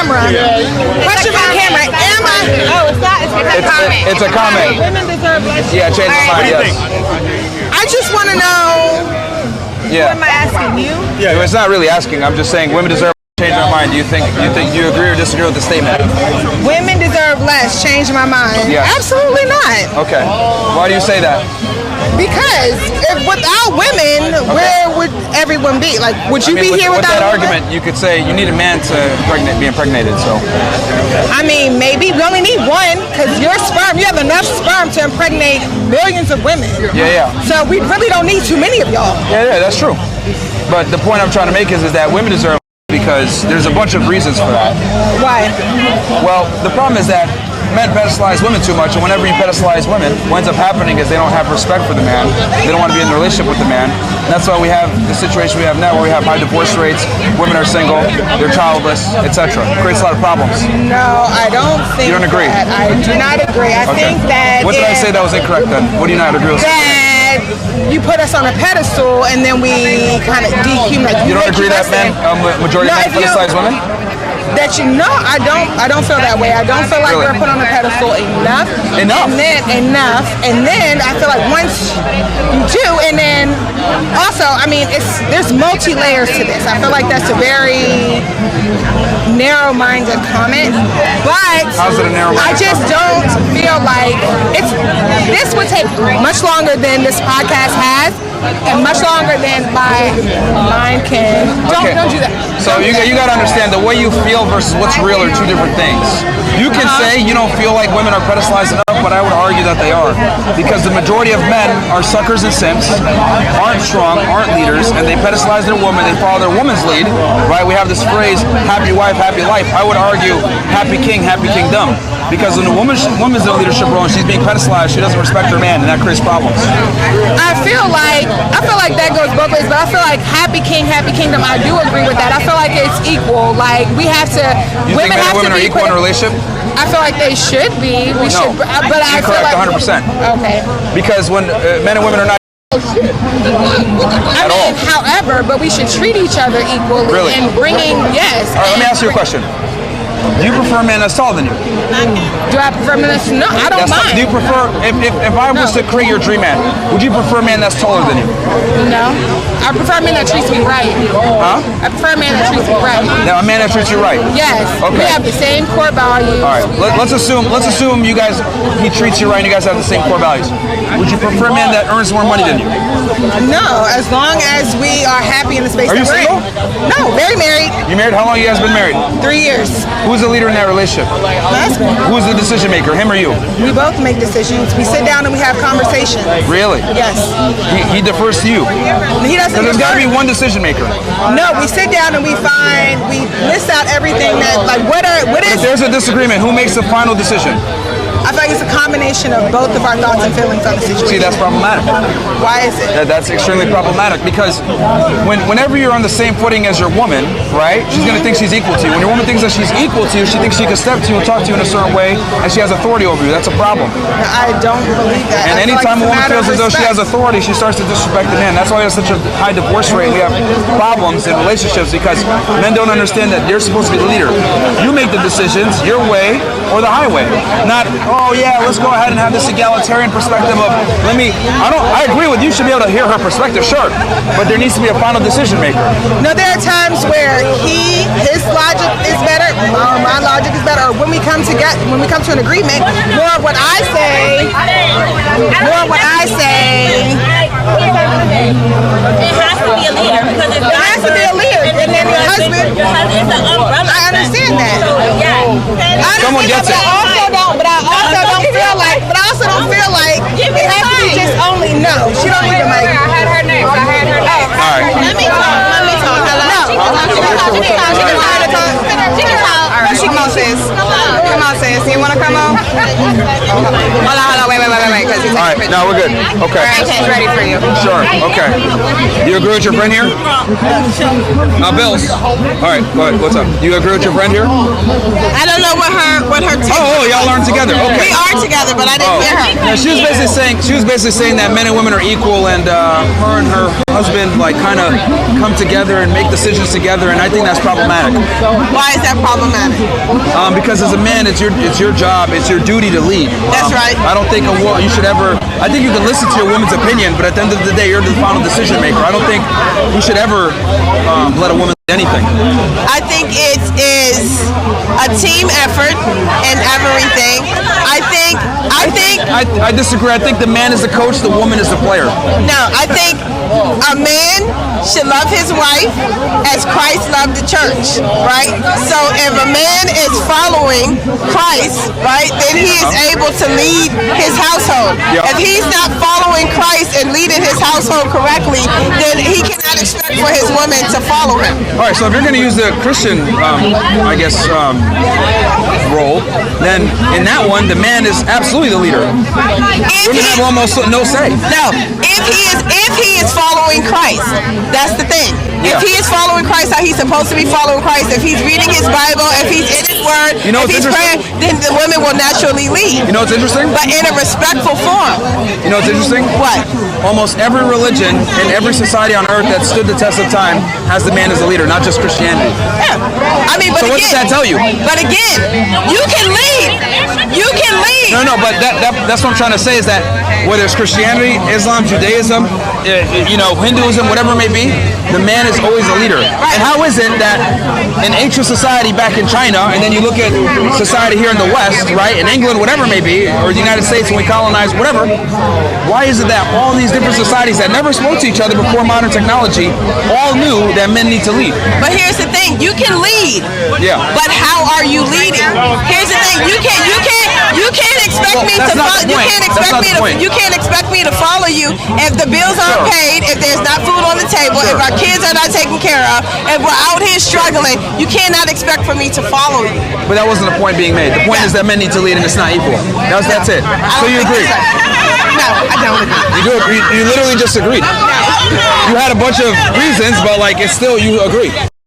camera. Question for the camera. Am I? Oh, it's not. It's a comment. It's a comment. Women deserve less. Yeah, change my mind. Yes. I just want to know. Yeah. What am I asking you? Yeah, it's not really asking. I'm just saying women deserve to change their mind. Do you agree or disagree with the statement? Women deserve less. Change my mind. Yes. Absolutely not. Okay. Why do you say that? Because without women, where would everyone be? Like, would you be here without that argument? You could say you need a man to be impregnated. So, I mean, maybe we only need one because your sperm, you have enough sperm to impregnate millions of women. Yeah. So we really don't need too many of y'all. Yeah, that's true. But the point I'm trying to make is that women deserve because there's a bunch of reasons for that. Why? Well, the problem is that men pedestalize women too much, and whenever you pedestalize women, what ends up happening is they don't have respect for the man. They don't want to be in a relationship with the man. And that's why we have the situation we have now where we have high divorce rates, women are single, they're childless, etc. It creates a lot of problems. No, I don't think You don't agree? that. I do not agree. I think that... What did I say that was incorrect then? What do you not agree with? That you put us on a pedestal and then we kind of dehuman. You don't agree that men, majority of men pedestalize women? That I don't feel that way. I don't feel like we're put on a pedestal enough. And then I feel like once you do, and then also, I mean, there's multi-layers to this. I feel like that's a very narrow-minded comment, but how's it a narrow-minded I just don't feel like this would take much longer than this podcast has. And much longer than my mind can. Don't do that. So you got to understand the way you feel versus what's real are two different things. You can say you don't feel like women are pedestalized enough, but I would argue that they are. Because the majority of men are suckers and simps, aren't strong, aren't leaders, and they pedestalize their woman, they follow their woman's lead, right? We have this phrase, happy wife, happy life. I would argue, happy king, happy kingdom. Because when a woman's in a leadership role and she's being pedestalized, she doesn't respect her man, and that creates problems. I feel like that goes both ways, but I feel like happy king, happy kingdom, I do agree with that. I feel like it's equal. Like, we have to... You think men and women are equal in a relationship? I feel like they should be. We should, but I feel like... 100%. Okay. Because when men and women are not at all. However, but we should treat each other equally. Really? And bringing, yes. All right, let me ask you a question. Do you prefer a man that's taller than you? Do I prefer a man that's... No, I don't mind. Do you prefer... If I was to create your dream man, would you prefer a man that's taller than you? No. I prefer a man that treats me right. Huh? I prefer a man that treats me right. Now, a man that treats you right? Yes. Okay. We have the same core values. All right. Let's assume you guys... He treats you right and you guys have the same core values. Would you prefer a man that earns more money than you? No. As long as we are happy in the space that we're in. Are you single? No. Very married. You married? How long have you guys been married? 3 years. Who's the leader in that relationship? My husband. Who's the decision maker, him or you? We both make decisions. We sit down and we have conversations. Really? Yes. He defers to you? He doesn't. So there's got to be one decision maker. No, we sit down and we list out everything that, like, what is... If there's a disagreement, who makes the final decision? I feel like it's a combination of both of our thoughts and feelings on the situation. See, that's problematic. Why is it? That's extremely problematic because whenever you're on the same footing as your woman, right, she's going to think she's equal to you. When your woman thinks that she's equal to you, she thinks she can step to you and talk to you in a certain way, and she has authority over you. That's a problem. I don't believe that. And anytime a woman feels as though she has authority, she starts to disrespect the man. That's why we have such a high divorce rate. We have problems in relationships because men don't understand that they're supposed to be the leader. You make the decisions your way or the highway. Not, oh yeah, let's go ahead and have this egalitarian perspective of, I agree with you, should be able to hear her perspective, sure, but there needs to be a final decision maker. No, there are times where his logic is better, or my logic is better, or when we come to an agreement, more of what I say, It has to be a leader because it has to be a leader, and then your husband, is an umbrella. I understand that. Someone gets it. But I also don't feel like it has to be just only no. She don't need the mic. I heard her name. All right. Let me talk. Hello. She can talk. Come on, sis. Come on, sis. You want to come on? Hold on. Wait. as we take All right, no, we're good. Okay. All right, she's ready for you. Sure. Okay. You agree with your friend here? Bills. All right. Go ahead. What's up? You agree with your friend here? I don't know what her take. Oh, y'all learn together. Okay. We are together, but I didn't hear her. Yeah, she was basically saying that men and women are equal, and her and her husband like kind of come together and make decisions together, and I think that's problematic. Why is that problematic? Because as a man, it's your job, it's your duty to lead. That's right. I don't think you should ever. I think you can listen to your woman's opinion, but at the end of the day, you're the final decision maker. I don't think you should ever let a woman lead anything. I think it is a team effort and everything. I disagree. I think the man is the coach, the woman is the player. No, I think a man should love his wife as Christ loved the church, right? So if a man is following Christ, right, then he is able to lead his household. Yep. If he's not following Christ and leading his household correctly, then he cannot expect for his woman to follow him. All right, so if you're going to use the Christian, role, then in that one, the man is absolutely the leader. Women have almost no say. No, if he is following Christ, that's the thing. Yeah. If he is following Christ how he's supposed to be following Christ, if he's reading his Bible, if he's in his word, if he's praying, then the women will naturally lead. You know what's interesting? But in a respectful form. You know what's interesting? What? Almost every religion in every society on earth that stood the test of time has the man as the leader, not just Christianity. Yeah. I mean, but So again, what does that tell you? But again, you can lead. You can lead. No, but that's what I'm trying to say is that whether it's Christianity, Islam, Judaism, Hinduism, whatever it may be, the man is always a leader. And how is it that in ancient society back in China, and then you look at society here in the West, right, in England, whatever it may be, or the United States when we colonized, whatever, why is it that all these different societies that never spoke to each other before modern technology all knew that men need to lead? But here's the thing, you can lead. Yeah. But how are you leading? Here's the thing, you can't expect me to follow. You can't expect me to follow you if the bills aren't paid, if there's not food on the table, if our kids are not taken care of, if we're out here struggling. You cannot expect for me to follow you. But that wasn't the point being made. The point is that men need to lead and it's not equal. That's it. So you agree? No, I don't agree. You do agree? You literally just agreed. You had a bunch of reasons, but it's still you agree.